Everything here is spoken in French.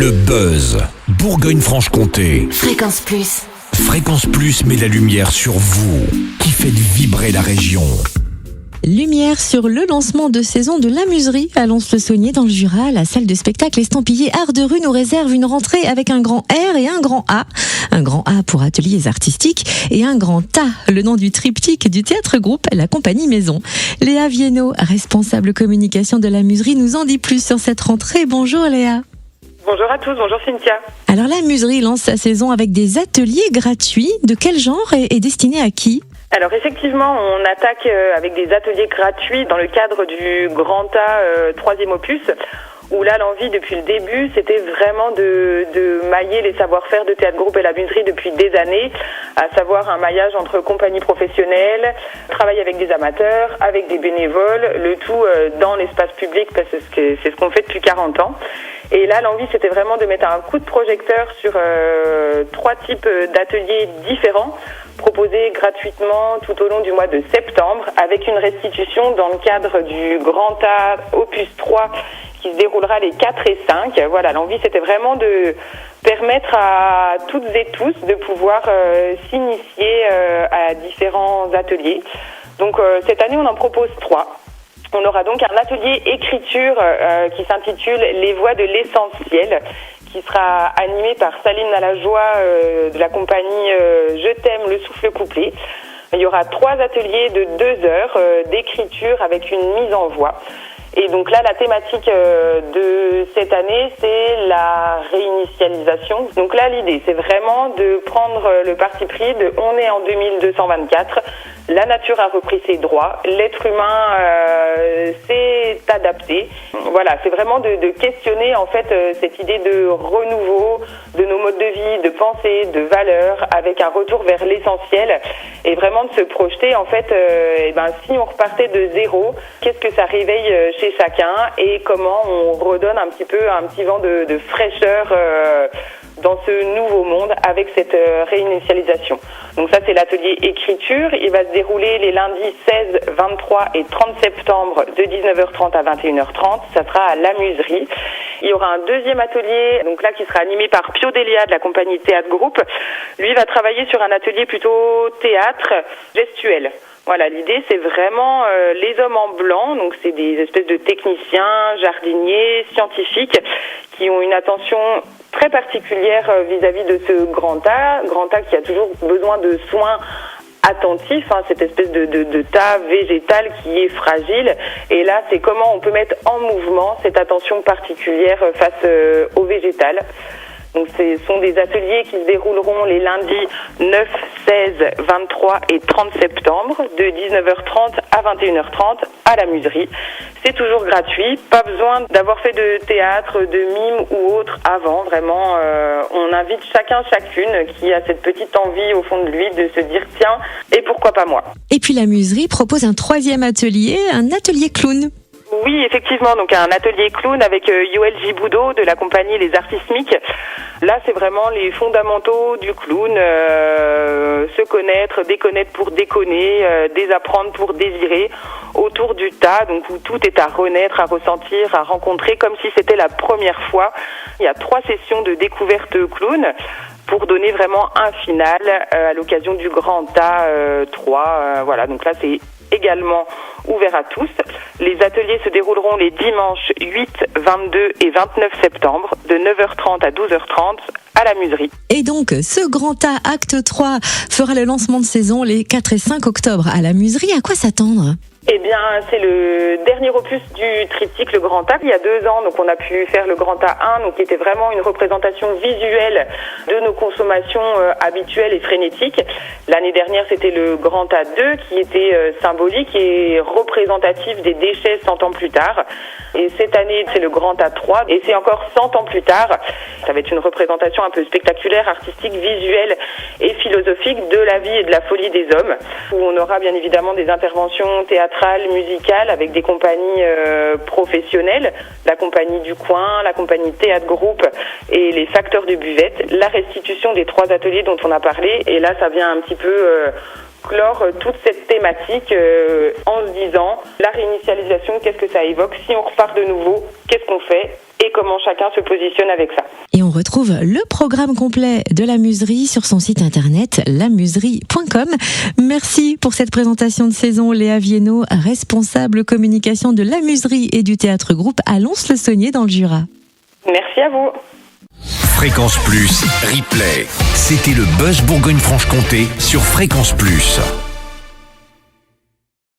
Le buzz. Bourgogne-Franche-Comté. Fréquence Plus. Fréquence Plus met la lumière sur vous, qui faites vibrer la région. Lumière sur le lancement de saison de l'Amuserie à Lons-le-Saunier dans le Jura. La salle de spectacle estampillée Art de rue nous réserve une rentrée avec un grand R et un grand A. Un grand A pour ateliers artistiques et un grand A, le nom du triptyque du théâtre groupe La Compagnie Maison. Léa Viennot, responsable communication de l'Amuserie, nous en dit plus sur cette rentrée. Bonjour Léa. Bonjour à tous, bonjour Cynthia. Alors l'Amuserie lance sa saison avec des ateliers gratuits. De quel genre et destinés à qui ? Alors effectivement, on attaque avec des ateliers gratuits dans le cadre du Grand A 3e opus, où là l'envie depuis le début c'était vraiment de mailler les savoir-faire de théâtre groupe et l'Amuserie depuis des années, à savoir un maillage entre compagnies professionnelles, travailler avec des amateurs, avec des bénévoles, le tout dans l'espace public parce que c'est ce qu'on fait depuis 40 ans. Et là, l'envie, c'était vraiment de mettre un coup de projecteur sur 3 types d'ateliers différents, proposés gratuitement tout au long du mois de septembre, avec une restitution dans le cadre du Grand A Opus 3 qui se déroulera les 4 et 5. Voilà, l'envie, c'était vraiment de permettre à toutes et tous de pouvoir s'initier à différents ateliers. Donc, cette année, on en propose 3. On aura donc un atelier écriture qui s'intitule Les voix de l'essentiel, qui sera animé par Saline Nalajoie de la compagnie Je t'aime, le souffle couplé. Il y aura 3 ateliers de 2 heures d'écriture avec une mise en voix. Et donc là, la thématique de cette année, c'est la réinitialisation. Donc là, l'idée, c'est vraiment de prendre le parti pris de on est en 2224, la nature a repris ses droits, l'être humain s'est adapté. Voilà, c'est vraiment de questionner en fait cette idée de renouveau de nos modes de vie, de pensée, de valeurs, avec un retour vers l'essentiel et vraiment de se projeter en fait. Si on repartait de zéro, qu'est-ce que ça réveille chez chacun et comment on redonne un petit vent de fraîcheur dans ce nouveau monde avec cette réinitialisation. Donc ça, c'est l'atelier écriture. Il va se dérouler les lundis 16, 23 et 30 septembre de 19h30 à 21h30. Ça sera à l'Amuserie. Il y aura un deuxième atelier, donc là, qui sera animé par Pio Delia de la compagnie Théâtre Groupe. Lui va travailler sur un atelier plutôt théâtre gestuel. Voilà, l'idée, c'est vraiment les hommes en blanc, donc c'est des espèces de techniciens, jardiniers, scientifiques, qui ont une attention très particulière vis-à-vis de ce Grand A qui a toujours besoin de soins attentifs, cette espèce de tas végétal qui est fragile. Et là, c'est comment on peut mettre en mouvement cette attention particulière face au végétal. Donc ce sont des ateliers qui se dérouleront les lundis 9, 16, 23 et 30 septembre de 19h30 à 21h30 à l'Amuserie. C'est toujours gratuit, pas besoin d'avoir fait de théâtre, de mime ou autre avant. Vraiment, on invite chacune qui a cette petite envie au fond de lui de se dire tiens, et pourquoi pas moi. Et puis l'Amuserie propose un 3e atelier, un atelier clown. Oui, effectivement, donc un atelier clown avec Yoël Giboudot de la compagnie Les Artismiques. Là, c'est vraiment les fondamentaux du clown, se connaître, déconnaître pour déconner, désapprendre pour désirer, autour du tas, donc où tout est à renaître, à ressentir, à rencontrer, comme si c'était la première fois. Il y a 3 sessions de découverte clown pour donner vraiment un final à l'occasion du Grand A 3. Voilà, donc là, c'est également ouvert à tous. Les ateliers se dérouleront les dimanches 8, 22 et 29 septembre de 9h30 à 12h30 à l'Amuserie. Et donc, ce Grand A Acte 3 fera le lancement de saison les 4 et 5 octobre à l'Amuserie. À quoi s'attendre ? Eh bien, c'est le dernier opus du triptyque Le Grand A. Il y a 2 ans, donc on a pu faire le Grand A 1, donc qui était vraiment une représentation visuelle de nos consommations habituelles et frénétiques. L'année dernière, c'était le Grand A 2 qui était symbolique et représentatif des déchets 100 ans plus tard. Et cette année, c'est le Grand A 3 et c'est encore 100 ans plus tard. Ça va être une représentation un peu spectaculaire, artistique, visuelle et philosophique de la vie et de la folie des hommes, où on aura bien évidemment des interventions théâtrales, musicales avec des compagnies professionnelles, la compagnie du coin, la compagnie Théâtre Groupe et les facteurs de buvette, la restitution des 3 ateliers dont on a parlé. Et là, ça vient un petit peu clore toute cette thématique en se disant la réinitialisation, qu'est-ce que ça évoque? Si on repart de nouveau, qu'est-ce qu'on fait? et comment chacun se positionne avec ça. Et on retrouve le programme complet de la Muserie sur son site internet lamuserie.com. Merci pour cette présentation de saison, Léa Viennot, responsable communication de la Muserie et du Théâtre Groupe à Lons-le-Saunier dans le Jura. Merci à vous. Fréquence Plus, replay. C'était le Buzz Bourgogne-Franche-Comté sur Fréquence Plus.